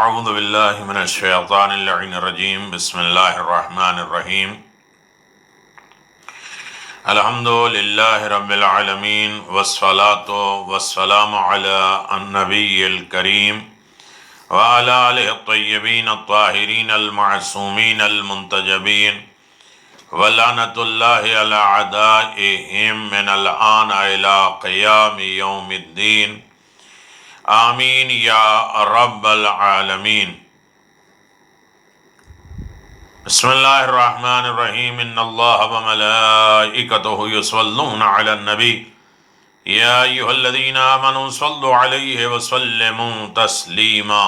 اعوذ باللہ من الشیطان اللعین الرجیم بسم اللہ الرحمن الرحیم الحمد للہ رب العالمین والصلاة والسلام علی النبی الکریم وعلی آلہ الطیبین الطاہرین المعصومین المنتجبین ولعنۃ اللہ علی اعدائہم من الآن الی قیام یوم الدین آمین یا رب العالمین۔ بسم اللہ الرحمن الرحیم ان اللہ وملائکتہ یصلون علی النبی یا ایہا الذین آمنوا صلوا علیہ وسلموا تسلیما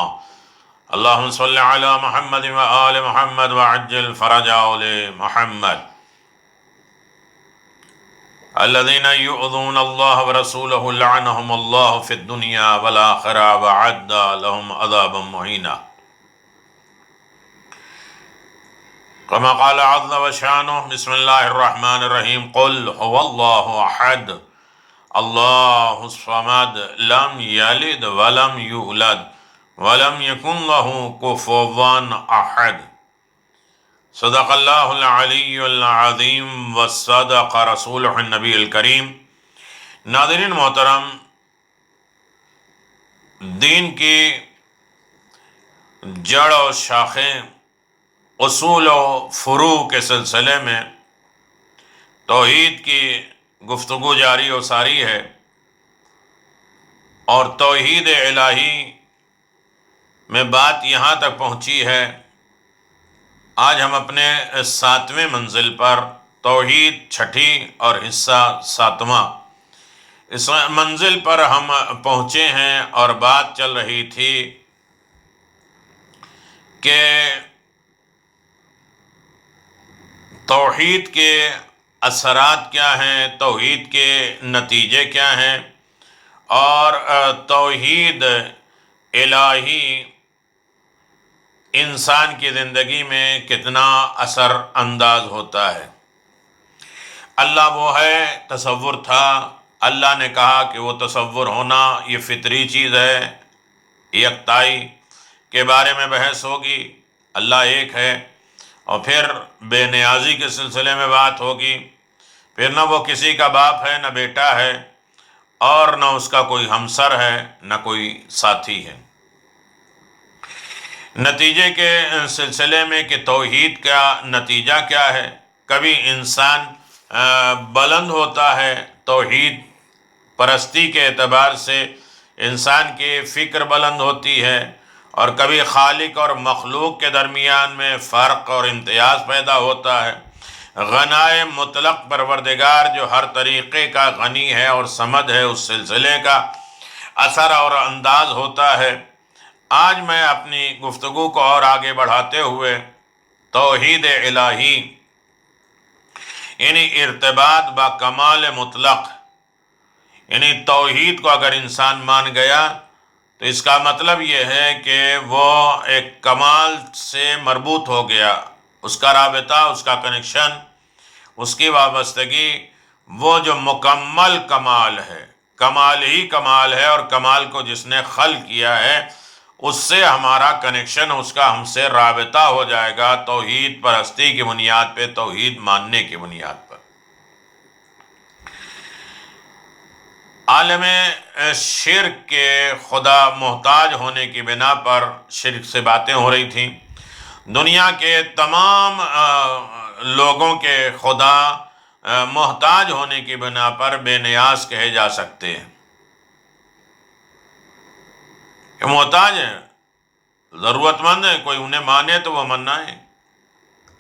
اللہم صل علی محمد وآل محمد وعجل فرج آل محمد الذين يؤذون الله ورسوله لعنهم الله في الدنيا والآخرة وأعد لهم عذابا مهينا كما قال عز وشانه بسم الله الرحمن الرحيم قل هو الله أحد الله الصمد لم يلد ولم يولد ولم يكن له كفوا أحد صدق اللہ العلی العظیم وصدق رسولہ النبی الکریم۔ ناظرین محترم، دین کی جڑ و شاخیں، اصول و فروع کے سلسلے میں توحید کی گفتگو جاری و ساری ہے، اور توحید الہی میں بات یہاں تک پہنچی ہے۔ آج ہم اپنے 7ویں منزل پر، توحید چھٹی اور حصہ 7واں، اس منزل پر ہم پہنچے ہیں، اور بات چل رہی تھی کہ توحید کے اثرات کیا ہیں، توحید کے نتیجے کیا ہیں، اور توحید الہی انسان کی زندگی میں کتنا اثر انداز ہوتا ہے۔ اللہ وہ ہے، تصور تھا، اللہ نے کہا کہ وہ تصور ہونا یہ فطری چیز ہے، یکتائی کے بارے میں بحث ہوگی، اللہ ایک ہے، اور پھر بے نیازی کے سلسلے میں بات ہوگی، پھر نہ وہ کسی کا باپ ہے، نہ بیٹا ہے، اور نہ اس کا کوئی ہمسر ہے، نہ کوئی ساتھی ہے۔ نتیجے کے سلسلے میں کہ توحید کا نتیجہ کیا ہے، کبھی انسان بلند ہوتا ہے، توحید پرستی کے اعتبار سے انسان کی فکر بلند ہوتی ہے، اور کبھی خالق اور مخلوق کے درمیان میں فرق اور امتیاز پیدا ہوتا ہے۔ غنائے مطلق پروردگار جو ہر طریقے کا غنی ہے اور سمد ہے، اس سلسلے کا اثر اور انداز ہوتا ہے۔ آج میں اپنی گفتگو کو اور آگے بڑھاتے ہوئے توحید الہی یعنی ارتباط با کمال مطلق، یعنی توحید کو اگر انسان مان گیا تو اس کا مطلب یہ ہے کہ وہ ایک کمال سے مربوط ہو گیا، اس کا رابطہ، اس کا کنیکشن، اس کی وابستگی، وہ جو مکمل کمال ہے، کمال ہی کمال ہے، اور کمال کو جس نے خلق کیا ہے اس سے ہمارا کنیکشن، اس کا ہم سے رابطہ ہو جائے گا، توحید پرستی کی بنیاد پہ، توحید ماننے کی بنیاد پر۔ عالم شرک کے خدا محتاج ہونے کی بنا پر شرک سے باتیں ہو رہی تھیں۔ دنیا کے تمام لوگوں کے خدا محتاج ہونے کی بنا پر بے نیاز کہے جا سکتے ہیں، کہ محتاج ہیں، ضرورت مند ہیں، کوئی انہیں مانے تو وہ منائے،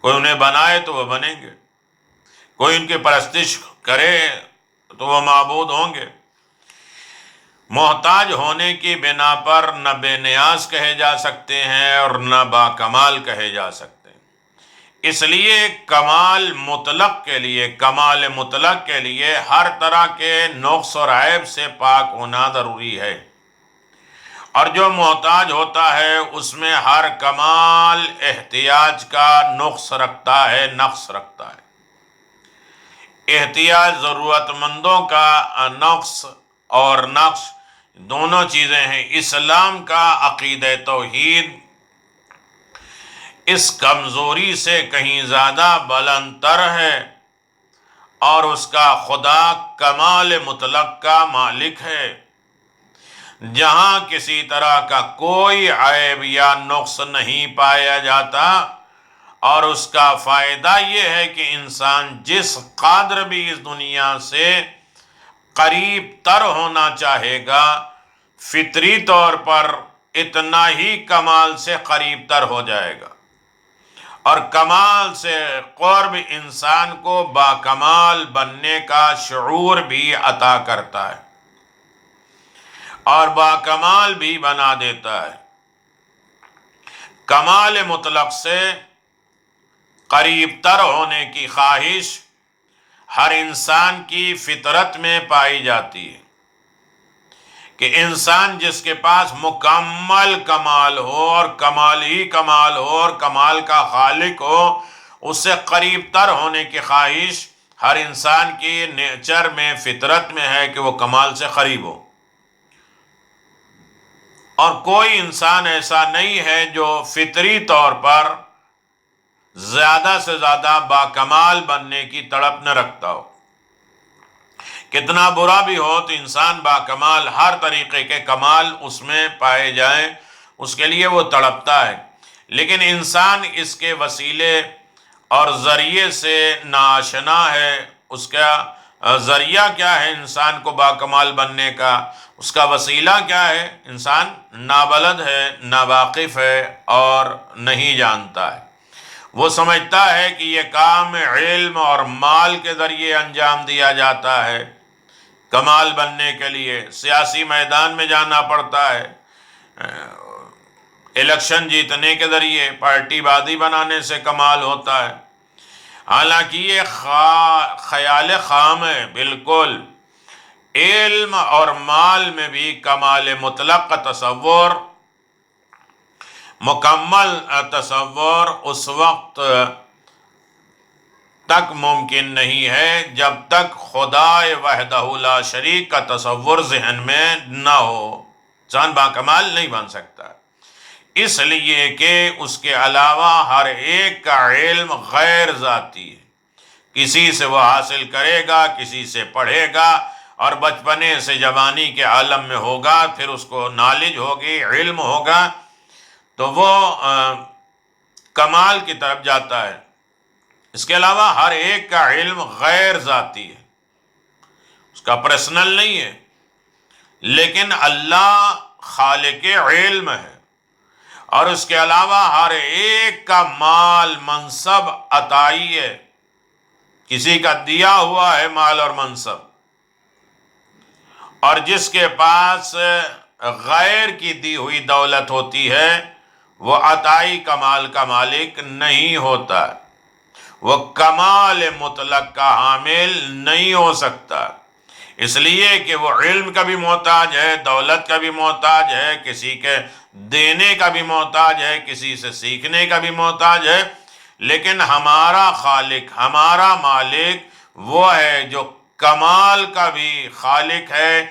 کوئی انہیں بنائے تو وہ بنیں گے، کوئی ان کی پرستش کرے تو وہ معبود ہوں گے۔ محتاج ہونے کی بنا پر نہ بے نیاز کہے جا سکتے ہیں اور نہ باکمال کہے جا سکتے ہیں۔ اس لیے کمال مطلق کے لیے ہر طرح کے نقص اور عیب سے پاک ہونا ضروری ہے، اور جو محتاج ہوتا ہے اس میں ہر کمال احتیاج کا نقص رکھتا ہے، نقص رکھتا ہے۔ احتیاج ضرورت مندوں کا نقص اور نقص دونوں چیزیں ہیں۔ اسلام کا عقیدہ توحید اس کمزوری سے کہیں زیادہ بلند تر ہے، اور اس کا خدا کمال مطلق کا مالک ہے، جہاں کسی طرح کا کوئی عیب یا نقص نہیں پایا جاتا، اور اس کا فائدہ یہ ہے کہ انسان جس قدر بھی اس دنیا سے قریب تر ہونا چاہے گا، فطری طور پر اتنا ہی کمال سے قریب تر ہو جائے گا، اور کمال سے قرب انسان کو باکمال بننے کا شعور بھی عطا کرتا ہے اور باکمال بھی بنا دیتا ہے۔ کمال مطلق سے قریب تر ہونے کی خواہش ہر انسان کی فطرت میں پائی جاتی ہے، کہ انسان جس کے پاس مکمل کمال ہو اور کمال ہی کمال ہو اور کمال کا خالق ہو، اس سے قریب تر ہونے کی خواہش ہر انسان کی نیچر میں، فطرت میں ہے کہ وہ کمال سے قریب ہو۔ اور کوئی انسان ایسا نہیں ہے جو فطری طور پر زیادہ سے زیادہ باکمال بننے کی تڑپ نہ رکھتا ہو۔ کتنا برا بھی ہو تو انسان باکمال، ہر طریقے کے کمال اس میں پائے جائیں، اس کے لیے وہ تڑپتا ہے، لیکن انسان اس کے وسیلے اور ذریعے سے ناآشنا ہے۔ اس کا ذریعہ کیا ہے انسان کو باکمال بننے کا، اس کا وسیلہ کیا ہے؟ انسان نابلد ہے، ناواقف ہے اور نہیں جانتا ہے۔ وہ سمجھتا ہے کہ یہ کام علم اور مال کے ذریعے انجام دیا جاتا ہے، کمال بننے کے لیے سیاسی میدان میں جانا پڑتا ہے، الیکشن جیتنے کے ذریعے پارٹی بازی بنانے سے کمال ہوتا ہے۔ حالانکہ یہ خیال خام ہے بالکل۔ علم اور مال میں بھی کمال مطلق کا تصور، مکمل تصور اس وقت تک ممکن نہیں ہے جب تک خدا وحدہ لا شریک کا تصور ذہن میں نہ ہو۔ انسان باکمال نہیں بن سکتا، اس لیے کہ اس کے علاوہ ہر ایک کا علم غیر ذاتی ہے۔ کسی سے وہ حاصل کرے گا، کسی سے پڑھے گا، اور بچپنے سے جوانی کے عالم میں ہوگا، پھر اس کو نالج ہوگی، علم ہوگا، تو وہ کمال کی طرف جاتا ہے۔ اس کے علاوہ ہر ایک کا علم غیر ذاتی ہے، اس کا پرسنل نہیں ہے، لیکن اللہ خالق علم ہے، اور اس کے علاوہ ہر ایک کا مال، منصب عطائی ہے، کسی کا دیا ہوا ہے مال اور منصب، اور جس کے پاس غیر کی دی ہوئی دولت ہوتی ہے وہ عطائی کمال کا مالک نہیں ہوتا، وہ کمال مطلق کا حامل نہیں ہو سکتا، اس لیے کہ وہ علم کا بھی محتاج ہے، دولت کا بھی محتاج ہے، کسی کے دینے کا بھی محتاج ہے، کسی سے سیکھنے کا بھی محتاج ہے، لیکن ہمارا خالق، ہمارا مالک وہ ہے جو کمال کا بھی خالق ہے،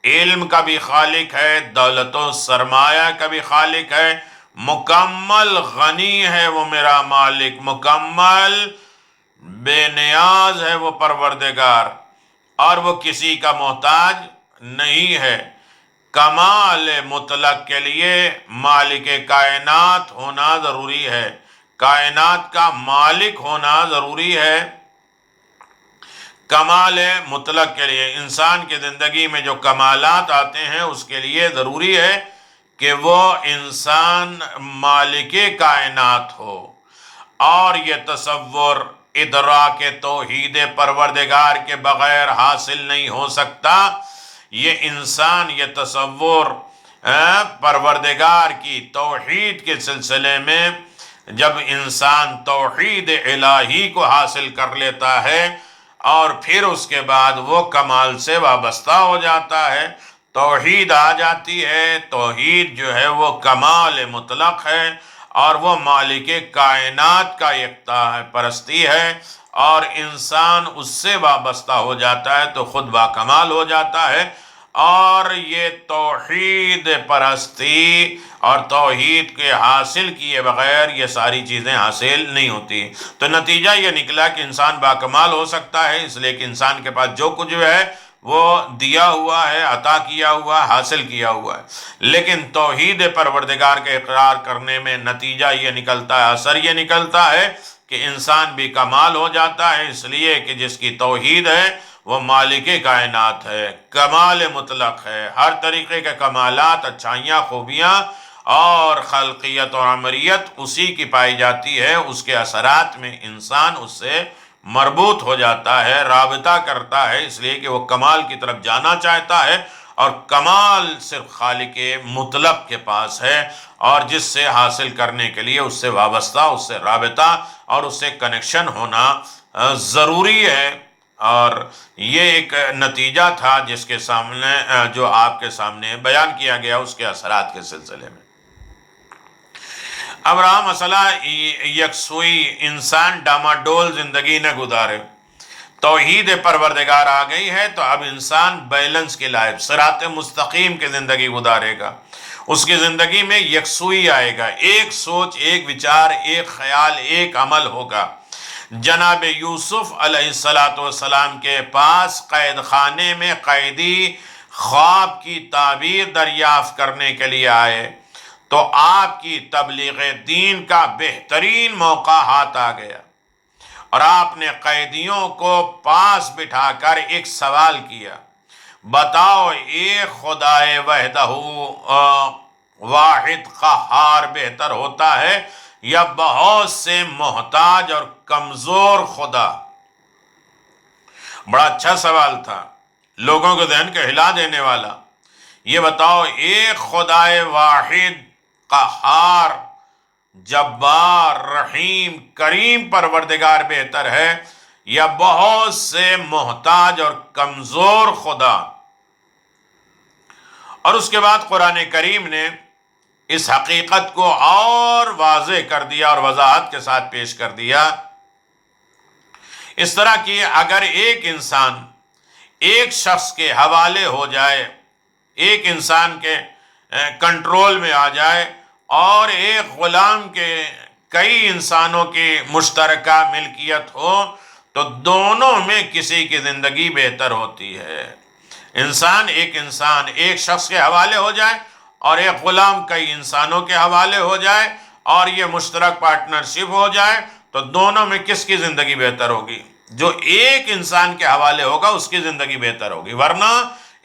علم کا بھی خالق ہے، دولت و سرمایہ کا بھی خالق ہے، مکمل غنی ہے وہ میرا مالک، مکمل بے نیاز ہے وہ پروردگار، اور وہ کسی کا محتاج نہیں ہے۔ کمال مطلق کے لیے مالک کائنات ہونا ضروری ہے، کائنات کا مالک ہونا ضروری ہے۔ کمال مطلق کے لیے انسان کی زندگی میں جو کمالات آتے ہیں اس کے لیے ضروری ہے کہ وہ انسان مالک کائنات ہو، اور یہ تصور ادراک توحید پروردگار کے بغیر حاصل نہیں ہو سکتا۔ یہ انسان یہ تصور پروردگار کی توحید کے سلسلے میں جب انسان توحید الہی کو حاصل کر لیتا ہے اور پھر اس کے بعد وہ کمال سے وابستہ ہو جاتا ہے، توحید آ جاتی ہے، توحید جو ہے وہ کمال مطلق ہے، اور وہ مالک کائنات کا یکتا ہے پرستی ہے، اور انسان اس سے وابستہ ہو جاتا ہے تو خود باکمال ہو جاتا ہے، اور یہ توحید پرستی اور توحید کے حاصل کیے بغیر یہ ساری چیزیں حاصل نہیں ہوتی. تو نتیجہ یہ نکلا کہ انسان باکمال ہو سکتا ہے اس لیے کہ انسان کے پاس جو کچھ ہے وہ دیا ہوا ہے، عطا کیا ہوا، حاصل کیا ہوا ہے. لیکن توحید پروردگار کے اقرار کرنے میں نتیجہ یہ نکلتا ہے، اثر یہ نکلتا ہے کہ انسان بھی کمال ہو جاتا ہے، اس لیے کہ جس کی توحید ہے وہ مالک کائنات ہے، کمال مطلق ہے، ہر طریقے کے کمالات، اچھائیاں، خوبیاں اور خلقیت اور امریت اسی کی پائی جاتی ہے. اس کے اثرات میں انسان اس سے مربوط ہو جاتا ہے، رابطہ کرتا ہے، اس لیے کہ وہ کمال کی طرف جانا چاہتا ہے اور کمال صرف خالق مطلق کے پاس ہے، اور جس سے حاصل کرنے کے لیے اس سے وابستہ، اس سے رابطہ اور اس سے کنیکشن ہونا ضروری ہے. اور یہ ایک نتیجہ تھا جس کے سامنے جو آپ کے سامنے بیان کیا گیا اس کے اثرات کے سلسلے میں. اب رہا مسئلہ یکسوئی، انسان ڈاماڈول زندگی نہ گزارے. توحید پروردگار آ گئی ہے تو اب انسان بیلنس کے لائق صراط مستقیم کی زندگی گزارے گا. اس کی زندگی میں یکسوئی آئے گا، ایک سوچ، ایک وچار، ایک خیال، ایک عمل ہوگا. جناب یوسف علیہ السلام کے پاس قید خانے میں قیدی خواب کی تعبیر دریافت کرنے کے لیے آئے تو آپ کی تبلیغ دین کا بہترین موقع ہاتھ آ گیا، اور آپ نے قیدیوں کو پاس بٹھا کر ایک سوال کیا، بتاؤ ایک خدائے وحدہ واحد قہار بہتر ہوتا ہے یا بہت سے محتاج اور کمزور خدا؟ بڑا اچھا سوال تھا، لوگوں کے ذہن کو ہلا دینے والا. یہ بتاؤ ایک خدائے واحد قہار جبار رحیم کریم پروردگار بہتر ہے یا بہت سے محتاج اور کمزور خدا؟ اور اس کے بعد قرآن کریم نے اس حقیقت کو اور واضح کر دیا اور وضاحت کے ساتھ پیش کر دیا، اس طرح کہ اگر ایک انسان ایک شخص کے حوالے ہو جائے، ایک انسان کے کنٹرول میں آ جائے اور ایک غلام کے کئی انسانوں کی مشترکہ ملکیت ہو تو دونوں میں کسی کی زندگی بہتر ہوتی ہے. انسان ایک شخص کے حوالے ہو جائے اور ایک غلام کئی انسانوں کے حوالے ہو جائے اور یہ مشترک پارٹنرشپ ہو جائے تو دونوں میں کس کی زندگی بہتر ہوگی؟ جو ایک انسان کے حوالے ہوگا اس کی زندگی بہتر ہوگی. ورنہ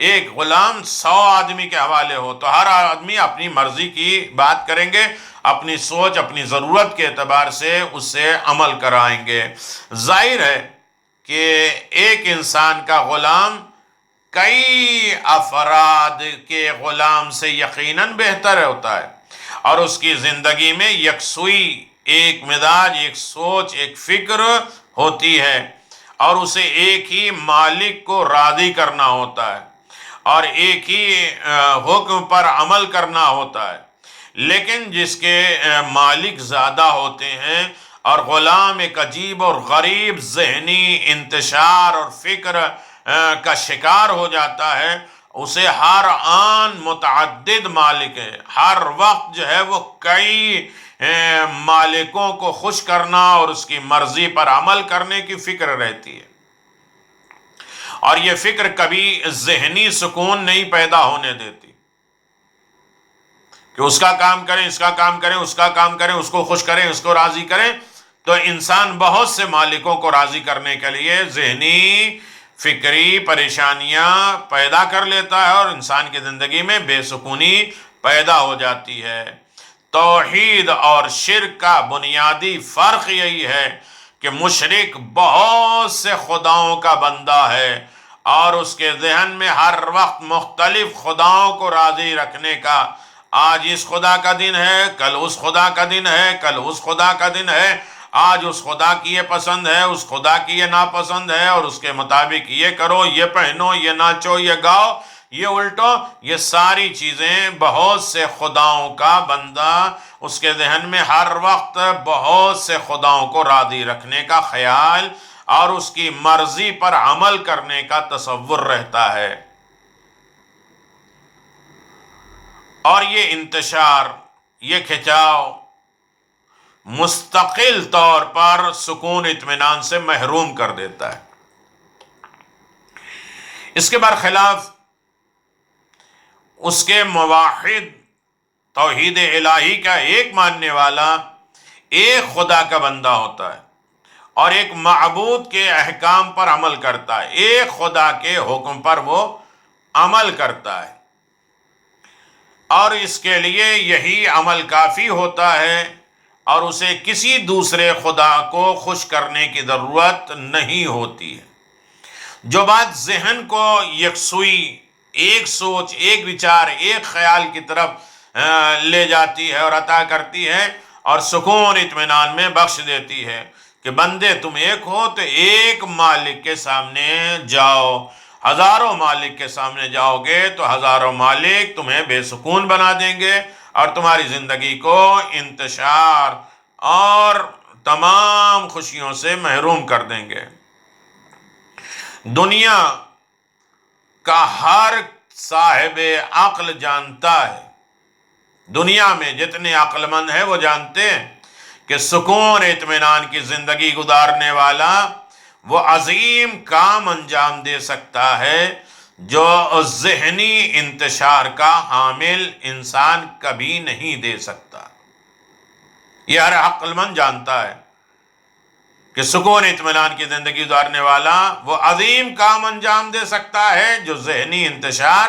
ایک غلام 100 آدمی کے حوالے ہو تو ہر آدمی اپنی مرضی کی بات کریں گے، اپنی سوچ، اپنی ضرورت کے اعتبار سے اس سے عمل کرائیں گے. ظاہر ہے کہ ایک انسان کا غلام کئی افراد کے غلام سے یقیناً بہتر ہوتا ہے، اور اس کی زندگی میں یکسوئی، ایک مزاج، ایک سوچ، ایک فکر ہوتی ہے، اور اسے ایک ہی مالک کو راضی کرنا ہوتا ہے اور ایک ہی حکم پر عمل کرنا ہوتا ہے. لیکن جس کے مالک زیادہ ہوتے ہیں اور غلام ایک عجیب اور غریب ذہنی انتشار اور فکر کا شکار ہو جاتا ہے، اسے ہر آن متعدد مالک ہے، ہر وقت جو ہے وہ کئی مالکوں کو خوش کرنا اور اس کی مرضی پر عمل کرنے کی فکر رہتی ہے، اور یہ فکر کبھی ذہنی سکون نہیں پیدا ہونے دیتی کہ اس کا کام کریں، اس کا کام کریں، اس کا کام کریں، اس کو خوش کریں، اس کو راضی کریں. تو انسان بہت سے مالکوں کو راضی کرنے کے لیے ذہنی فکری پریشانیاں پیدا کر لیتا ہے اور انسان کی زندگی میں بے سکونی پیدا ہو جاتی ہے. توحید اور شرک کا بنیادی فرق یہی ہے کہ مشرک بہت سے خداؤں کا بندہ ہے اور اس کے ذہن میں ہر وقت مختلف خداؤں کو راضی رکھنے کا، آج اس خدا کا دن ہے، کل اس خدا کا دن ہے، کل اس خدا کا دن ہے، آج اس خدا کی یہ پسند ہے، اس خدا کی یہ ناپسند ہے، اور اس کے مطابق یہ کرو، یہ پہنو، یہ ناچو، یہ گاؤ، یہ الٹو. یہ ساری چیزیں بہت سے خداؤں کا بندہ، اس کے ذہن میں ہر وقت بہت سے خداؤں کو راضی رکھنے کا خیال اور اس کی مرضی پر عمل کرنے کا تصور رہتا ہے. اور یہ انتشار، یہ کھچاؤ مستقل طور پر سکون اطمینان سے محروم کر دیتا ہے۔ اس کے برخلاف اس کے موحد، توحید الہی کا ایک ماننے والا ایک خدا کا بندہ ہوتا ہے اور ایک معبود کے احکام پر عمل کرتا ہے، ایک خدا کے حکم پر وہ عمل کرتا ہے، اور اس کے لیے یہی عمل کافی ہوتا ہے اور اسے کسی دوسرے خدا کو خوش کرنے کی ضرورت نہیں ہوتی ہے۔ جو بات ذہن کو یکسوئی، ایک سوچ، ایک وچار، ایک خیال کی طرف لے جاتی ہے اور عطا کرتی ہے اور سکون اطمینان میں بخش دیتی ہے کہ بندے تم ایک ہو تو ایک مالک کے سامنے جاؤ، ہزاروں مالک کے سامنے جاؤ گے تو ہزاروں مالک تمہیں بے سکون بنا دیں گے اور تمہاری زندگی کو انتشار اور تمام خوشیوں سے محروم کر دیں گے۔ دنیا کا ہر صاحب عقل جانتا ہے، دنیا میں جتنے عقل مند ہیں وہ جانتے ہیں کہ سکون اطمینان کی زندگی گزارنے والا وہ عظیم کام انجام دے سکتا ہے جو ذہنی انتشار کا حامل انسان کبھی نہیں دے سکتا۔ یہ ہر عقل مند جانتا ہے کہ سکون اطمینان کی زندگی گزارنے والا وہ عظیم کام انجام دے سکتا ہے جو ذہنی انتشار،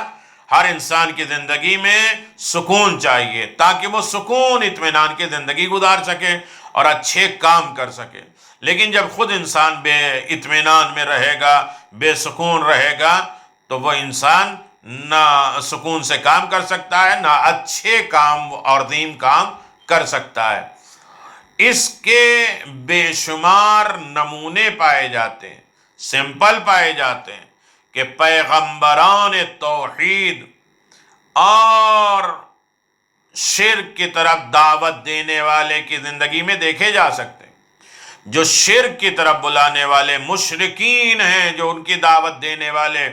ہر انسان کی زندگی میں سکون چاہیے تاکہ وہ سکون اطمینان کی زندگی گزار سکے اور اچھے کام کر سکے۔ لیکن جب خود انسان بے اطمینان میں رہے گا، بے سکون رہے گا، تو وہ انسان نہ سکون سے کام کر سکتا ہے، نہ اچھے کام اور عظیم کام کر سکتا ہے۔ اس کے بے شمار نمونے پائے جاتے ہیں، سمپل پائے جاتے ہیں کہ پیغمبران توحید اور شرک کی طرف دعوت دینے والے کی زندگی میں دیکھے جا سکتے ہیں۔ جو شرک کی طرف بلانے والے مشرکین ہیں، جو ان کی دعوت دینے والے،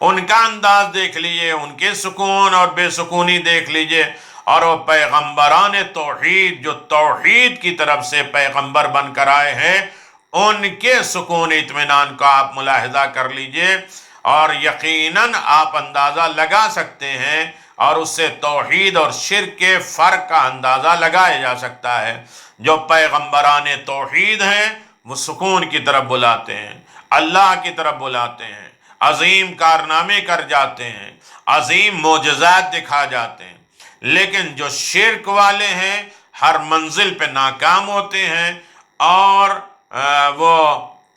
ان کا انداز دیکھ لیجئے، ان کے سکون اور بے سکونی دیکھ لیجئے، اور وہ پیغمبران توحید جو توحید کی طرف سے پیغمبر بن کر آئے ہیں، ان کے سکون اطمینان کا آپ ملاحظہ کر لیجئے اور یقیناً آپ اندازہ لگا سکتے ہیں، اور اس سے توحید اور شرک کے فرق کا اندازہ لگایا جا سکتا ہے۔ جو پیغمبران توحید ہیں وہ سکون کی طرف بلاتے ہیں، اللہ کی طرف بلاتے ہیں، عظیم کارنامے کر جاتے ہیں، عظیم معجزات دکھا جاتے ہیں۔ لیکن جو شرک والے ہیں ہر منزل پہ ناکام ہوتے ہیں اور وہ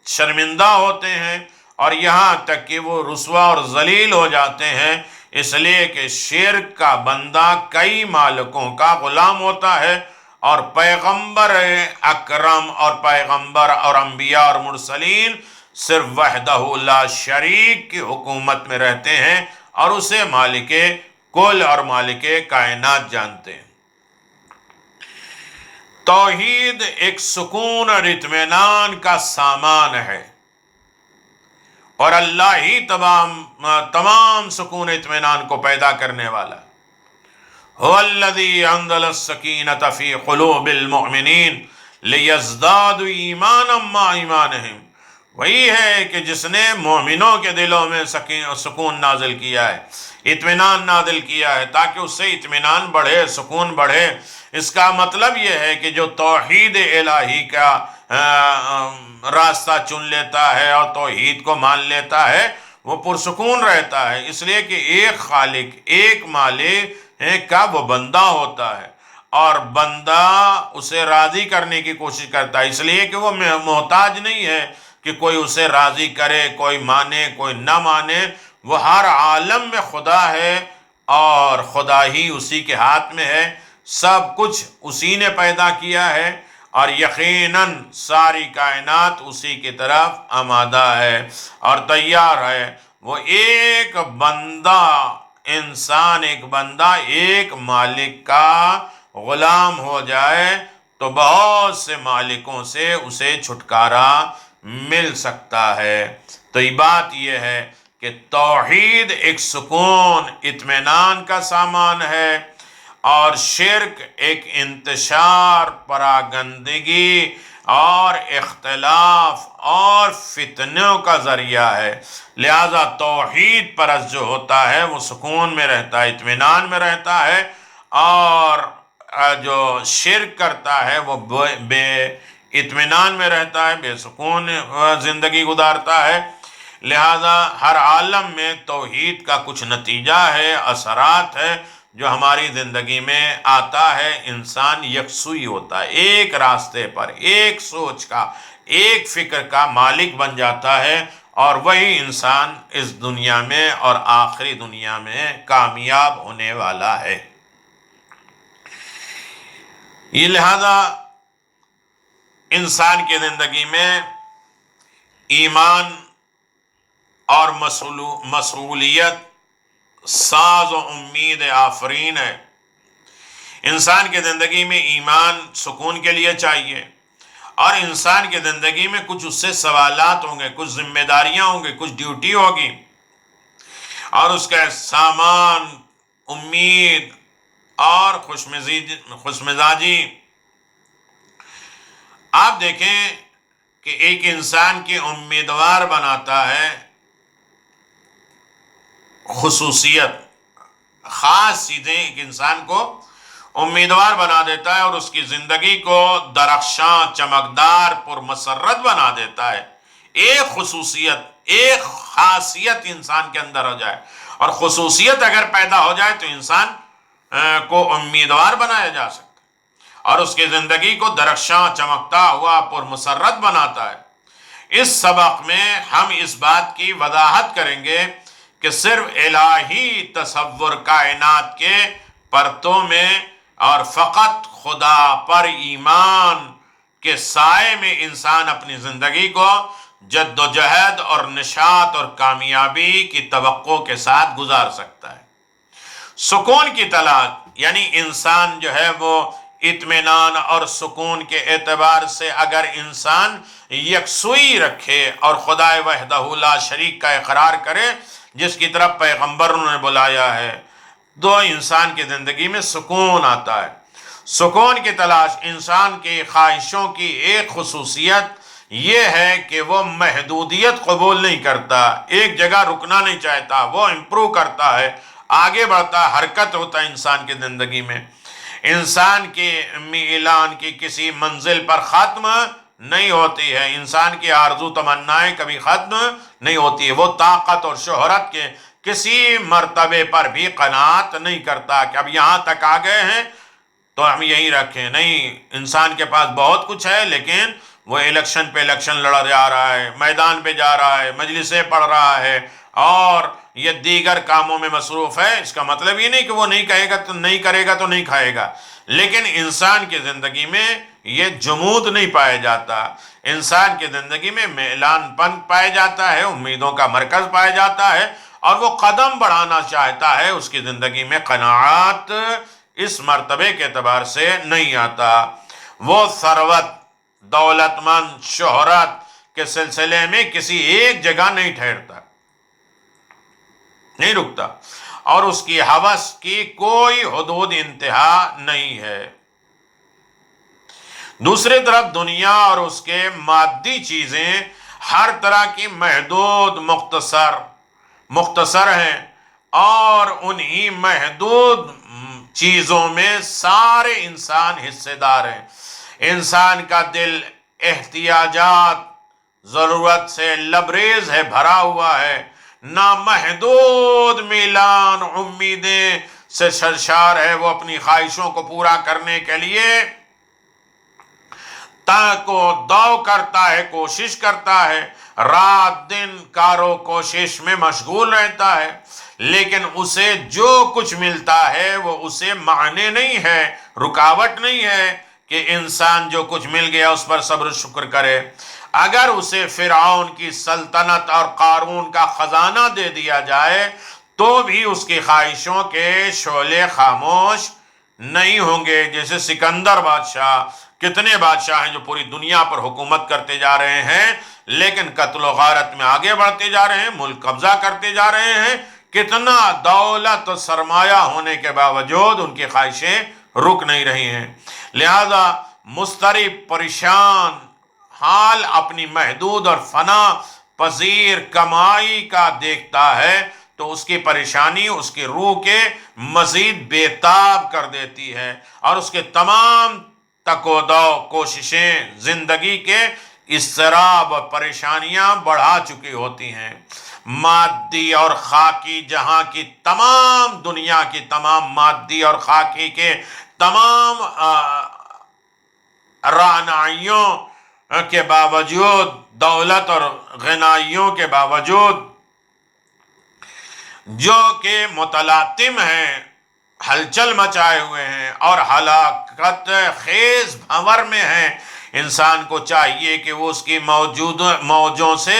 شرمندہ ہوتے ہیں، اور یہاں تک کہ وہ رسوا اور ذلیل ہو جاتے ہیں، اس لیے کہ شرک کا بندہ کئی مالکوں کا غلام ہوتا ہے، اور پیغمبر اکرم اور پیغمبر اور انبیاء اور مرسلین صرف وحدہ لا شریک کی حکومت میں رہتے ہیں اور اسے مالک کل اور مالک کائنات جانتے ہیں۔ توحید ایک سکون اور اطمینان کا سامان ہے، اور اللہ ہی تمام سکون اطمینان کو پیدا کرنے والا۔ هو الذی انزل السکینۃ فی قلوب المؤمنین لیزدادوا ایمانا مع ایمانہم، وہی ہے کہ جس نے مومنوں کے دلوں میں سکون نازل کیا ہے، اطمینان نازل کیا ہے، تاکہ اس سے اطمینان بڑھے، سکون بڑھے۔ اس کا مطلب یہ ہے کہ جو توحید الہی کا راستہ چن لیتا ہے اور توحید کو مان لیتا ہے وہ پرسکون رہتا ہے، اس لیے کہ ایک خالق، ایک مالک کا وہ بندہ ہوتا ہے، اور بندہ اسے راضی کرنے کی کوشش کرتا ہے، اس لیے کہ وہ محتاج نہیں ہے کہ کوئی اسے راضی کرے، کوئی مانے کوئی نہ مانے۔ وہ ہر عالم میں خدا ہے اور خدا ہی اسی کے ہاتھ میں ہے، سب کچھ اسی نے پیدا کیا ہے، اور یقیناً ساری کائنات اسی کی طرف آمادہ ہے اور تیار ہے۔ وہ ایک بندہ، انسان ایک بندہ ایک مالک کا غلام ہو جائے تو بہت سے مالکوں سے اسے چھٹکارا مل سکتا ہے۔ تو یہ بات یہ ہے کہ توحید ایک سکون اطمینان کا سامان ہے اور شرک ایک انتشار، پراگندگی اور اختلاف اور فتنوں کا ذریعہ ہے۔ لہذا توحید پرست جو ہوتا ہے وہ سکون میں رہتا ہے، اطمینان میں رہتا ہے، اور جو شرک کرتا ہے وہ بے اطمینان میں رہتا ہے، بے سکون زندگی گزارتا ہے۔ لہذا ہر عالم میں توحید کا کچھ نتیجہ ہے، اثرات ہے جو ہماری زندگی میں آتا ہے۔ انسان یکسوئی ہوتا ہے، ایک راستے پر، ایک سوچ کا، ایک فکر کا مالک بن جاتا ہے، اور وہی انسان اس دنیا میں اور آخری دنیا میں کامیاب ہونے والا ہے۔ یہ لہذا انسان کی زندگی میں ایمان اور مسئولیت ساز و امید آفرین ہے۔ انسان کی زندگی میں ایمان سکون کے لیے چاہیے، اور انسان کی زندگی میں کچھ اس سے سوالات ہوں گے، کچھ ذمہ داریاں ہوں گے، کچھ ڈیوٹی ہوگی، اور اس کا سامان امید اور خوش مزاجی۔ آپ دیکھیں کہ ایک انسان کی امیدوار بناتا ہے خصوصیت، خاص چیزیں ایک انسان کو امیدوار بنا دیتا ہے اور اس کی زندگی کو درخشاں، چمکدار، پرمسرت بنا دیتا ہے۔ ایک خصوصیت، ایک خاصیت انسان کے اندر ہو جائے، اور خصوصیت اگر پیدا ہو جائے تو انسان کو امیدوار بنایا جا سکتا ہے، اور اس کی زندگی کو درخشاں، چمکتا ہوا، پرمسرت بناتا ہے۔ اس سبق میں ہم اس بات کی وضاحت کریں گے کہ صرف الہی تصور کائنات کے پرتوں میں اور فقط خدا پر ایمان کے سائے میں انسان اپنی زندگی کو جد و جہد اور نشاط اور کامیابی کی توقع کے ساتھ گزار سکتا ہے۔ سکون کی تلاش، یعنی انسان جو ہے وہ اطمینان اور سکون کے اعتبار سے اگر انسان یکسوئی رکھے اور خدا وحدہ لا شریک کا اقرار کرے جس کی طرف پیغمبروں نے بلایا ہے، تو انسان کی زندگی میں سکون آتا ہے۔ سکون کی تلاش انسان کی خواہشوں کی ایک خصوصیت یہ ہے کہ وہ محدودیت قبول نہیں کرتا، ایک جگہ رکنا نہیں چاہتا، وہ امپروو کرتا ہے، آگے بڑھتا، حرکت ہوتا ہے انسان کی زندگی میں۔ انسان کی اعلان کی کسی منزل پر ختم نہیں ہوتی ہے، انسان کی آرزو تمنائیں کبھی ختم نہیں ہوتی ہے، وہ طاقت اور شہرت کے کسی مرتبے پر بھی قناعت نہیں کرتا کہ اب یہاں تک آ گئے ہیں تو ہم یہی رکھیں۔ نہیں، انسان کے پاس بہت کچھ ہے، لیکن وہ الیکشن پہ الیکشن لڑا جا رہا ہے، میدان پہ جا رہا ہے، مجلسیں پڑھ رہا ہے، اور یہ دیگر کاموں میں مصروف ہے۔ اس کا مطلب یہ نہیں کہ وہ نہیں کہے گا تو نہیں کرے گا تو نہیں کھائے گا، لیکن انسان کی زندگی میں یہ جمود نہیں پایا جاتا، انسان کی زندگی میں میلان پن پایا جاتا ہے، امیدوں کا مرکز پایا جاتا ہے، اور وہ قدم بڑھانا چاہتا ہے۔ اس کی زندگی میں قناعت اس مرتبے کے اعتبار سے نہیں آتا، وہ ثروت، دولت مند، شہرت کے سلسلے میں کسی ایک جگہ نہیں ٹھہرتا، نہیں رکتا، اور اس کی ہوس کی کوئی حدود انتہا نہیں ہے۔ دوسری طرف دنیا اور اس کے مادی چیزیں ہر طرح کی محدود مختصر ہیں، اور انہی محدود چیزوں میں سارے انسان حصے دار ہیں۔ انسان کا دل احتیاجات، ضرورت سے لبریز ہے، بھرا ہوا ہے، نامحدود میلان امیدیں سے سرشار ہے۔ وہ اپنی خواہشوں کو پورا کرنے کے لیے دو کرتا ہے، کوشش کرتا ہے، رات دن کارو کوشش میں مشغول رہتا ہے، لیکن اسے جو کچھ ملتا ہے وہ اسے معنی نہیں ہے، رکاوٹ نہیں ہے کہ انسان جو کچھ مل گیا اس پر صبر و شکر کرے۔ اگر اسے فرعون کی سلطنت اور قارون کا خزانہ دے دیا جائے تو بھی اس کی خواہشوں کے شعلے خاموش نہیں ہوں گے۔ جیسے سکندر بادشاہ کتنے بادشاہ ہیں جو پوری دنیا پر حکومت کرتے جا رہے ہیں لیکن قتل و غارت میں آگے بڑھتے جا رہے ہیں، ملک قبضہ کرتے جا رہے ہیں، کتنا دولت و سرمایہ ہونے کے باوجود ان کی خواہشیں رک نہیں رہی ہیں۔ لہذا مضطرب، پریشان حال اپنی محدود اور فنا پذیر کمائی کا دیکھتا ہے تو اس کی پریشانی اس کی روح کے مزید بےتاب کر دیتی ہے، اور اس کے تمام تک و دو کوششیں زندگی کے اضطراب اور پریشانیاں بڑھا چکی ہوتی ہیں۔ مادی اور خاکی جہاں کی تمام دنیا کی تمام مادی اور خاکی کے تمام رعنائیوں کے باوجود، دولت اور غنائیوں کے باوجود، جو کہ متلاطم ہیں، ہلچل مچائے ہوئے ہیں اور ہلاکت خیز بھنور میں ہیں، انسان کو چاہیے کہ وہ اس کی موجوں سے،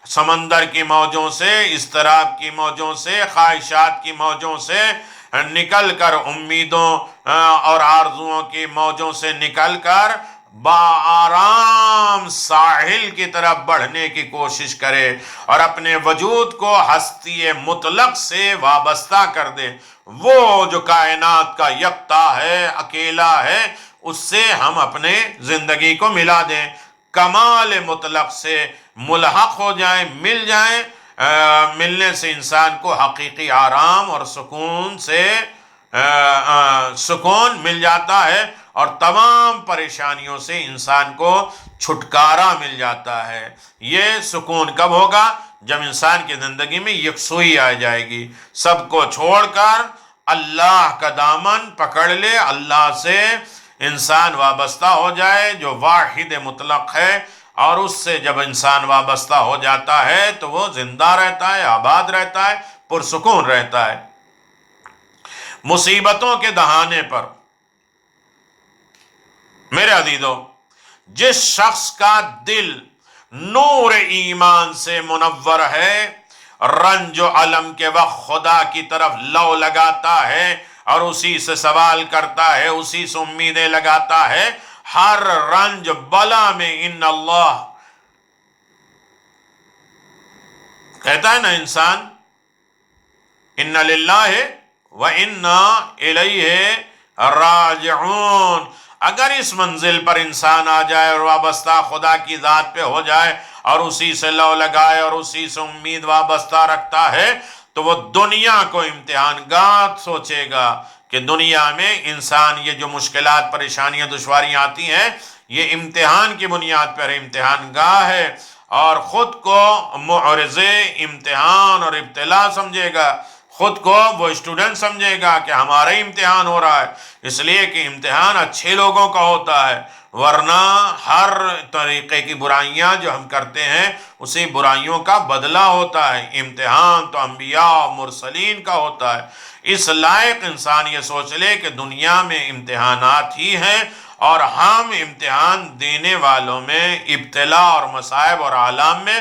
سمندر کی موجوں سے، اضطراب کی موجوں سے، خواہشات کی موجوں سے نکل کر، امیدوں اور آرزوؤں کی موجوں سے نکل کر بآرام ساحل کی طرف بڑھنے کی کوشش کرے اور اپنے وجود کو ہستی مطلق سے وابستہ کر دے۔ وہ جو کائنات کا یکتا ہے، اکیلا ہے، اس سے ہم اپنے زندگی کو ملا دیں، کمال مطلق سے ملحق ہو جائیں، مل جائیں۔ ملنے سے انسان کو حقیقی آرام اور سکون مل جاتا ہے، اور تمام پریشانیوں سے انسان کو چھٹکارا مل جاتا ہے۔ یہ سکون کب ہوگا؟ جب انسان کی زندگی میں یکسوئی آ جائے گی، سب کو چھوڑ کر اللہ کا دامن پکڑ لے، اللہ سے انسان وابستہ ہو جائے جو واحد مطلق ہے، اور اس سے جب انسان وابستہ ہو جاتا ہے تو وہ زندہ رہتا ہے، آباد رہتا ہے، پرسکون رہتا ہے۔ مصیبتوں کے دہانے پر میرے عزیزو، جس شخص کا دل نور ایمان سے منور ہے، رنج و علم کے وقت خدا کی طرف لو لگاتا ہے اور اسی سے سوال کرتا ہے، اسی سے امیدیں لگاتا ہے، ہر رنج بلا میں ان اللہ کہتا ہے نا انسان، ان للہ و انا الیہ راجعون۔ اگر اس منزل پر انسان آ جائے اور وابستہ خدا کی ذات پہ ہو جائے اور اسی سے لو لگائے اور اسی سے امید وابستہ رکھتا ہے، تو وہ دنیا کو امتحان گاہ سوچے گا کہ دنیا میں انسان یہ جو مشکلات، پریشانیاں، دشواریاں آتی ہیں، یہ امتحان کی بنیاد پر امتحان گاہ ہے، اور خود کو معرض امتحان اور ابتلا سمجھے گا، خود کو وہ اسٹوڈنٹ سمجھے گا کہ ہمارا ہی امتحان ہو رہا ہے، اس لیے کہ امتحان اچھے لوگوں کا ہوتا ہے، ورنہ ہر طریقے کی برائیاں جو ہم کرتے ہیں اسی برائیوں کا بدلہ ہوتا ہے۔ امتحان تو انبیاء و مرسلین کا ہوتا ہے۔ اس لائق انسان یہ سوچ لے کہ دنیا میں امتحانات ہی ہیں، اور ہم امتحان دینے والوں میں ابتلا اور مصائب اور آلام میں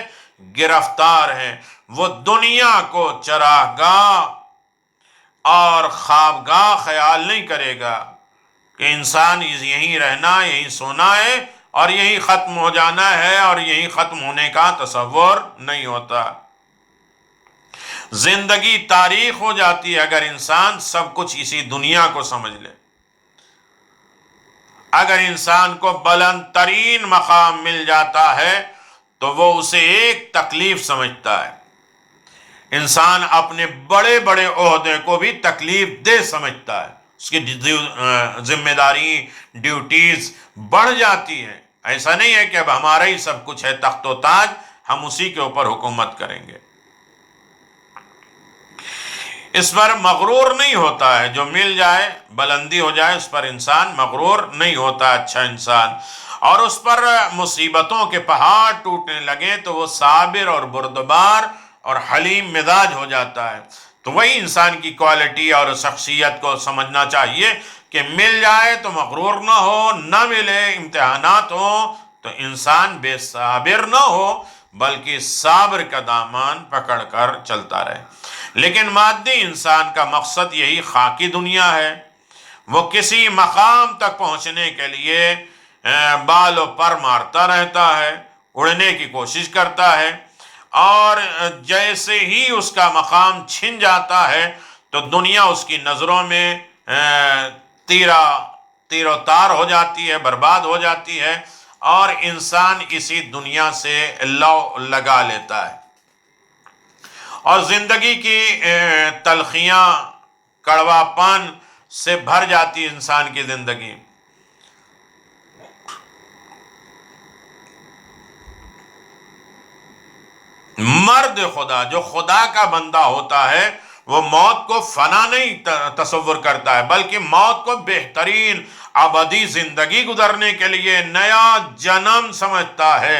گرفتار ہیں۔ وہ دنیا کو چراگاہ اور خوابگاہ خیال نہیں کرے گا کہ انسان یہیں رہنا، یہیں سونا ہے اور یہیں ختم ہو جانا ہے، اور یہیں ختم ہونے کا تصور نہیں ہوتا۔ زندگی تاریخ ہو جاتی ہے اگر انسان سب کچھ اسی دنیا کو سمجھ لے۔ اگر انسان کو بلند ترین مقام مل جاتا ہے تو وہ اسے ایک تکلیف سمجھتا ہے۔ انسان اپنے بڑے بڑے عہدے کو بھی تکلیف دہ سمجھتا ہے، اس کی ذمہ داری، ڈیوٹیز بڑھ جاتی ہے۔ ایسا نہیں ہے کہ اب ہمارا ہی سب کچھ ہے، تخت و تاج، ہم اسی کے اوپر حکومت کریں گے۔ اس پر مغرور نہیں ہوتا ہے، جو مل جائے، بلندی ہو جائے، اس پر انسان مغرور نہیں ہوتا اچھا انسان، اور اس پر مصیبتوں کے پہاڑ ٹوٹنے لگے تو وہ صابر اور بردبار اور حلیم مزاج ہو جاتا ہے۔ تو وہی انسان کی کوالٹی اور شخصیت کو سمجھنا چاہیے کہ مل جائے تو مغرور نہ ہو، نہ ملے، امتحانات ہوں تو انسان بے صابر نہ ہو بلکہ صابر کا دامن پکڑ کر چلتا رہے۔ لیکن مادی انسان کا مقصد یہی خاکی دنیا ہے۔ وہ کسی مقام تک پہنچنے کے لیے بال و پر مارتا رہتا ہے، اڑنے کی کوشش کرتا ہے، اور جیسے ہی اس کا مقام چھن جاتا ہے تو دنیا اس کی نظروں میں تیر و تار ہو جاتی ہے، برباد ہو جاتی ہے، اور انسان اسی دنیا سے لو لگا لیتا ہے، اور زندگی کی تلخیاں، کڑوا پن سے بھر جاتی ہے انسان کی زندگی۔ مرد خدا، جو خدا کا بندہ ہوتا ہے، وہ موت کو فنا نہیں تصور کرتا ہے، بلکہ موت کو بہترین ابدی زندگی گزرنے کے لیے نیا جنم سمجھتا ہے۔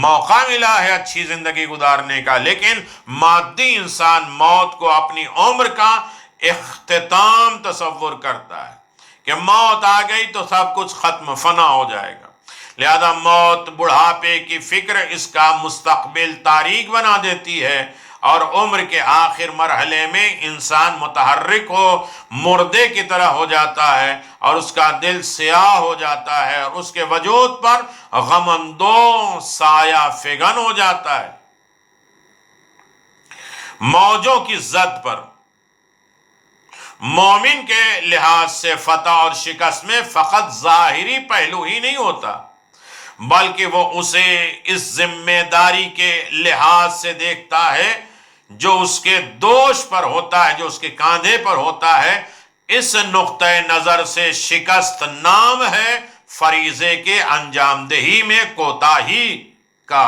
موقع ملا ہے اچھی زندگی گزارنے کا، لیکن مادی انسان موت کو اپنی عمر کا اختتام تصور کرتا ہے کہ موت آ گئی تو سب کچھ ختم، فنا ہو جائے گا۔ لہذا موت، بڑھاپے کی فکر اس کا مستقبل تاریک بنا دیتی ہے، اور عمر کے آخر مرحلے میں انسان متحرک ہو مردے کی طرح ہو جاتا ہے، اور اس کا دل سیاہ ہو جاتا ہے، اور اس کے وجود پر غم اندوز سایہ فگن ہو جاتا ہے۔ موجوں کی زد پر مومن کے لحاظ سے فتح اور شکست میں فقط ظاہری پہلو ہی نہیں ہوتا، بلکہ وہ اسے اس ذمہ داری کے لحاظ سے دیکھتا ہے جو اس کے دوش پر ہوتا ہے، جو اس کے کاندھے پر ہوتا ہے۔ اس نقطہ نظر سے شکست نام ہے فریضے کے انجام دہی میں کوتاہی کا،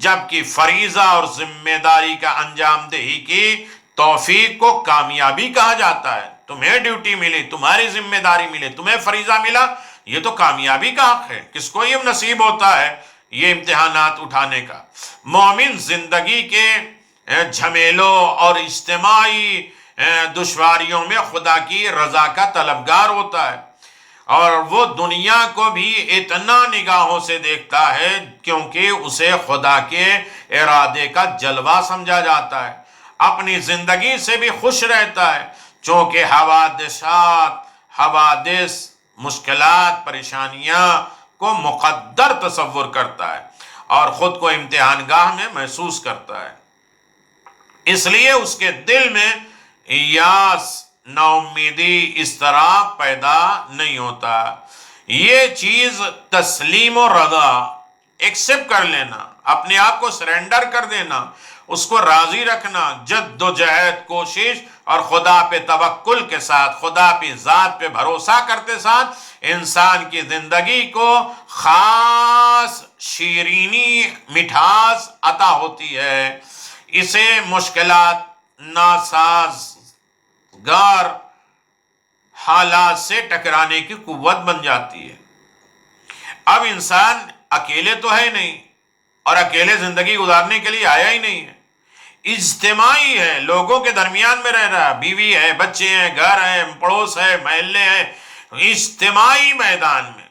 جبکہ فریضہ اور ذمہ داری کا انجام دہی کی توفیق کو کامیابی کہا جاتا ہے۔ تمہیں ڈیوٹی ملی، تمہاری ذمہ داری ملی، تمہیں فریضہ ملا، یہ تو کامیابی کا حق ہے۔ کس کو یہ نصیب ہوتا ہے یہ امتحانات اٹھانے کا؟ مومن زندگی کے جھمیلوں اور اجتماعی دشواریوں میں خدا کی رضا کا طلبگار ہوتا ہے، اور وہ دنیا کو بھی اتنا نگاہوں سے دیکھتا ہے کیونکہ اسے خدا کے ارادے کا جلوہ سمجھا جاتا ہے۔ اپنی زندگی سے بھی خوش رہتا ہے، چونکہ حوادث، مشکلات، پریشانیاں کو مقدر تصور کرتا ہے، اور خود کو امتحان گاہ میں محسوس کرتا ہے۔ اس لیے اس کے دل میں یاس، نا امیدی اس طرح پیدا نہیں ہوتا۔ یہ چیز تسلیم و رضا، ایکسپٹ کر لینا، اپنے آپ کو سرنڈر کر دینا، اس کو راضی رکھنا، جد و جہد، کوشش اور خدا پہ توکل کے ساتھ، خدا پہ ذات پہ بھروسہ کرتے ساتھ انسان کی زندگی کو خاص شیرینی، مٹھاس عطا ہوتی ہے۔ اسے مشکلات، ناسازگار حالات سے ٹکرانے کی قوت بن جاتی ہے۔ اب انسان اکیلے تو ہے نہیں، اور اکیلے زندگی گزارنے کے لیے آیا ہی نہیں ہے، اجتماعی ہے، لوگوں کے درمیان میں رہ رہا ہے، بیوی ہے، بچے ہیں، گھر ہے، پڑوس ہے، محلے ہیں، اجتماعی میدان میں۔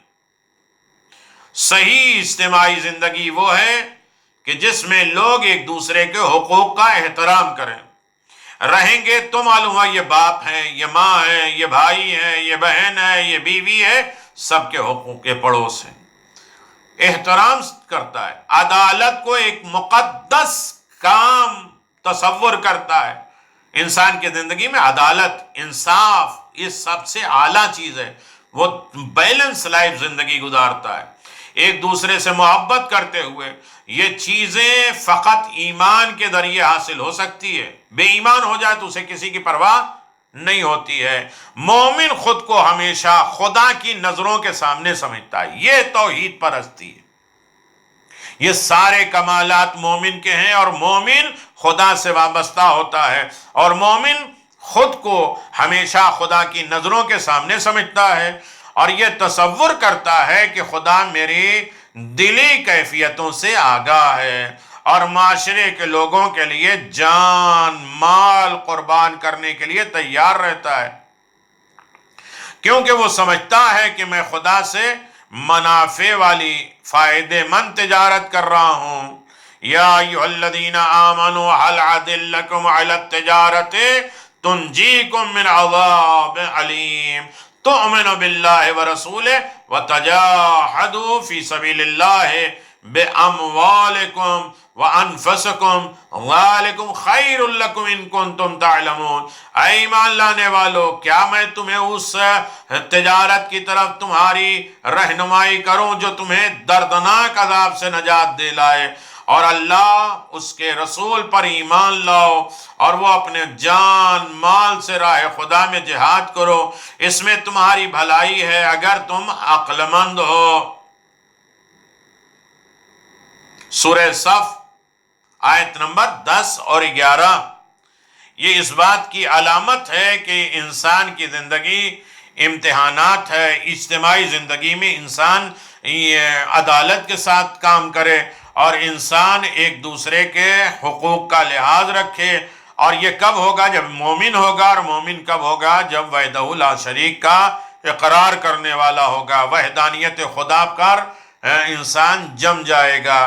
صحیح اجتماعی زندگی وہ ہے کہ جس میں لوگ ایک دوسرے کے حقوق کا احترام کریں۔ رہیں گے تو معلوم ہے یہ باپ ہے، یہ ماں ہے، یہ بھائی ہے، یہ بہن ہے، یہ بیوی ہے، سب کے حقوق کے پڑوس ہیں، احترام کرتا ہے، عدالت کو ایک مقدس کام تصور کرتا ہے۔ انسان کی زندگی میں عدالت، انصاف، یہ سب سے اعلیٰ چیز ہے۔ وہ بیلنس لائف زندگی گزارتا ہے، ایک دوسرے سے محبت کرتے ہوئے۔ یہ چیزیں فقط ایمان کے ذریعے حاصل ہو سکتی ہے۔ بے ایمان ہو جائے تو اسے کسی کی پرواہ نہیں ہوتی ہے۔ مومن خود کو ہمیشہ خدا کی نظروں کے سامنے سمجھتا ہے، یہ توحید پرستی ہے۔ یہ سارے کمالات مومن کے ہیں، اور مومن خدا سے وابستہ ہوتا ہے، اور مومن خود کو ہمیشہ خدا کی نظروں کے سامنے سمجھتا ہے، اور یہ تصور کرتا ہے کہ خدا میری دلی کیفیتوں سے آگاہ ہے، اور معاشرے کے لوگوں کے لیے جان مال قربان کرنے کے لیے تیار رہتا ہے، کیونکہ وہ سمجھتا ہے کہ میں خدا سے منافع والی، فائدے مند تجارت کر رہا ہوں۔ یا ایھا الذین آمنوا هل ادلکم علی التجارۃ تنجیکم من عذاب علیم۔ تؤمنوا باللہ ورسولہ وتجاہدوا فی سبیل اللہ باموالکم وانفسکم ذالکم خیر لکم ان کنتم تعلمون۔ اے ایمان لانے والو، کیا میں تمہیں اس تجارت کی طرف تمہاری رہنمائی کروں جو تمہیں دردناک عذاب سے نجات دلائے، اور اللہ اس کے رسول پر ایمان لاؤ، اور وہ اپنے جان مال سے راہ خدا میں جہاد کرو، اس میں تمہاری بھلائی ہے اگر تم عقل مند ہو۔ سورہ صف آیت نمبر 10 اور 11۔ یہ اس بات کی علامت ہے کہ انسان کی زندگی امتحانات ہے، اجتماعی زندگی میں انسان عدالت کے ساتھ کام کرے اور انسان ایک دوسرے کے حقوق کا لحاظ رکھے، اور یہ کب ہوگا؟ جب مومن ہوگا، اور مومن کب ہوگا؟ جب وحدہ لا شریک کا اقرار کرنے والا ہوگا، وحدانیت خدا پر انسان جم جائے گا۔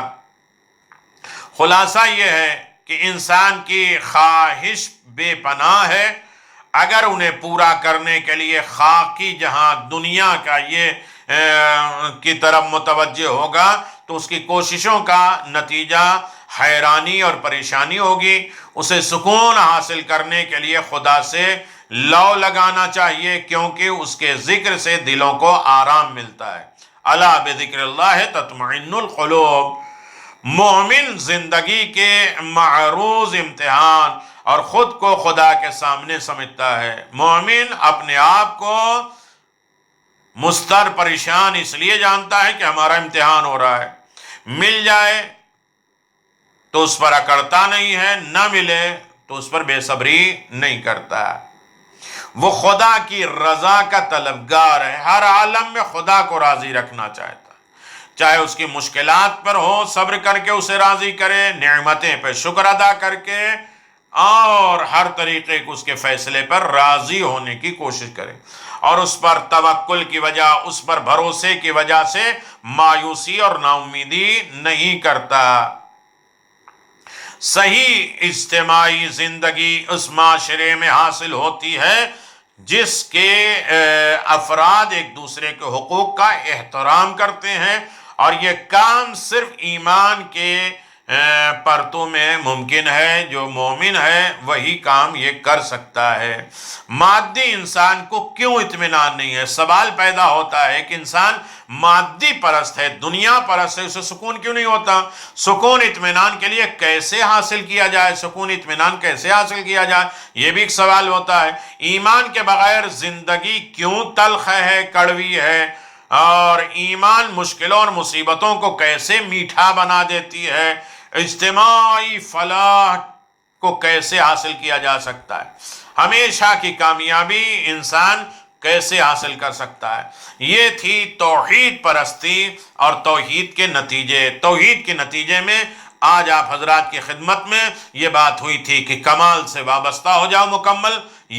خلاصہ یہ ہے کہ انسان کی خواہش بے پناہ ہے، اگر انہیں پورا کرنے کے لیے خاکی جہاں دنیا کا یہ کی طرف متوجہ ہوگا تو اس کی کوششوں کا نتیجہ حیرانی اور پریشانی ہوگی۔ اسے سکون حاصل کرنے کے لیے خدا سے لو لگانا چاہیے، کیونکہ اس کے ذکر سے دلوں کو آرام ملتا ہے۔ الا بذکر اللہ تطمئن القلوب۔ مومن زندگی کے معروض امتحان اور خود کو خدا کے سامنے سمجھتا ہے۔ مومن اپنے آپ کو مضطر پریشان اس لیے جانتا ہے کہ ہمارا امتحان ہو رہا ہے، مل جائے تو اس پر اکڑتا نہیں ہے، نہ ملے تو اس پر بے صبری نہیں کرتا۔ وہ خدا کی رضا کا طلبگار ہے، ہر عالم میں خدا کو راضی رکھنا چاہتا ہے، چاہے اس کی مشکلات پر ہو، صبر کر کے اسے راضی کرے، نعمتیں پہ شکر ادا کر کے، اور ہر طریقے کو اس کے فیصلے پر راضی ہونے کی کوشش کرے، اور اس پر توکل کی وجہ، اس پر بھروسے کی وجہ سے مایوسی اور نا امیدی نہیں کرتا۔ صحیح اجتماعی زندگی اس معاشرے میں حاصل ہوتی ہے جس کے افراد ایک دوسرے کے حقوق کا احترام کرتے ہیں، اور یہ کام صرف ایمان کے پرتو میں ممکن ہے۔ جو مومن ہے وہی کام یہ کر سکتا ہے۔ مادی انسان کو کیوں اطمینان نہیں ہے؟ سوال پیدا ہوتا ہے کہ انسان مادی پرست ہے، دنیا پرست ہے، اسے سکون کیوں نہیں ہوتا؟ سکون اطمینان کے لیے کیسے حاصل کیا جائے؟ سکون اطمینان کیسے حاصل کیا جائے؟ یہ بھی ایک سوال ہوتا ہے۔ ایمان کے بغیر زندگی کیوں تلخ ہے، کڑوی ہے؟ اور ایمان مشکلوں اور مصیبتوں کو کیسے میٹھا بنا دیتی ہے؟ اجتماعی فلاح کو کیسے حاصل کیا جا سکتا ہے؟ ہمیشہ کی کامیابی انسان کیسے حاصل کر سکتا ہے؟ یہ تھی توحید پرستی اور توحید کے نتیجے۔ توحید کے نتیجے میں آج آپ حضرات کی خدمت میں یہ بات ہوئی تھی کہ کمال سے وابستہ ہو جاؤ، مکمل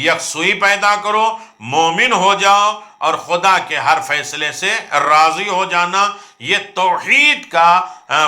یکسوئی پیدا کرو، مومن ہو جاؤ، اور خدا کے ہر فیصلے سے راضی ہو جانا۔ یہ توحید کا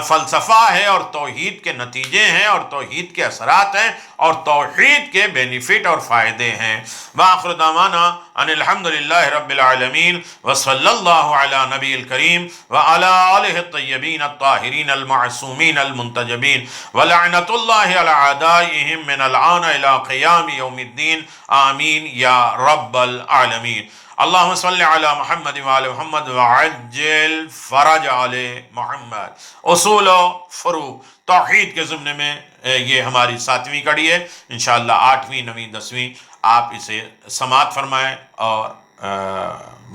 فلسفہ ہے، اور توحید کے نتیجے ہیں، اور توحید کے اثرات ہیں، اور توحید کے بینیفٹ اور فائدے ہیں۔ وآخر دعوانا ان الحمدللہ رب العالمین، وصلی اللہ علی نبی الکریم وعلی آلہ الطیبین الطاہرین المعصومین المنتجبین، ولعنت اللہ علی اعدائہم من الآن الی قیام یوم الدین، آمین یا رب العالمین۔ اللہم صلی علی محمد وعلی محمد وعجل فرج علی محمد۔ اصول و فروع توحید کے ضمن میں یہ ہماری 7ویں کڑی ہے۔ انشاءاللہ 8ویں، 9ویں، 10ویں آپ اسے سماعت فرمائیں اور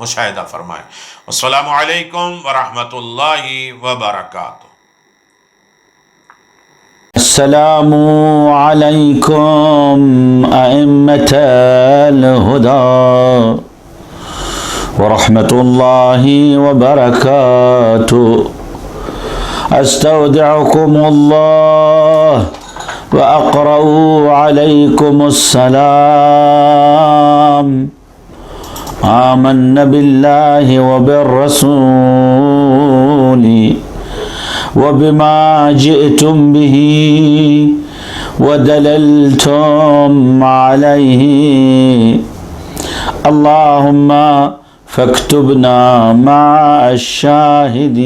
مشاہدہ فرمائیں۔ السلام علیکم ورحمۃ اللہ وبرکاتہ۔ السلام علیکم ائمة الہدی ورحمة الله وبركاته۔ استودعكم الله وأقرأ عليكم السلام۔ آمنا بالله وبالرسول وبما جئتم به ودللتم عليه، اللهم فاكتبنا مع الشاهدين.